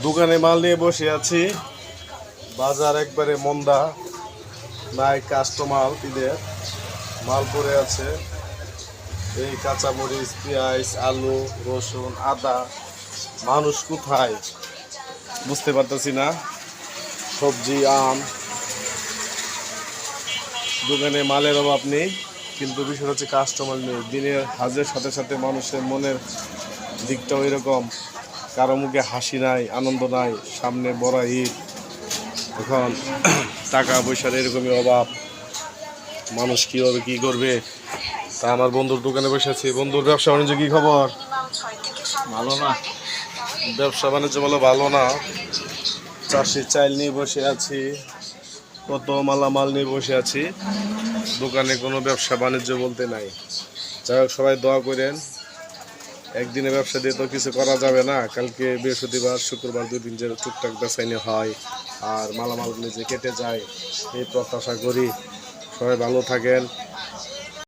দোকানে মাল নিয়ে বসে আছি। বাজার একবারে মন্দা, নাই কাস্টমার। ঈদের মাল পড়ে আছে, এই কাঁচামরিচ, পেঁয়াজ, আলু, রসুন, আদা। মানুষ কোথায় বুঝতে পারতেছি না। সবজি, আম, দোকানে মালের অভাব নেই, কিন্তু বিষয় হচ্ছে কাস্টমার নেই। দিনের হাজের সাথে সাথে মানুষের মনের দিকটাও এরকম, কারো মুখে হাসি নাই, আনন্দ নাই। সামনে বড় ঈদ, এখন টাকা পয়সার এরকমই অভাব। মানুষ কীভাবে কী করবে। তা আমার বন্ধুর দোকানে বসে আছি। বন্ধুর ব্যবসা বাণিজ্য কী খবর? ভালো না। ব্যবসা বাণিজ্য বলো ভালো না। চাষি চাইল নিয়ে বসে আছি, কত মালামাল নিয়ে বসে আছি, দোকানে কোনো ব্যবসা বাণিজ্য বলতে নাই। যাই হোক, সবাই দোয়া করেন। একদিনে ব্যবসা দিয়ে তো কিছু করা যাবে না। কালকে বৃহস্পতিবার, শুক্রবার 2 দিন যে টুকটাক বেচাইনি হয় আর মালামাল নিজে কেটে যায়, এই প্রত্যাশা করি। সবাই ভালো থাকেন,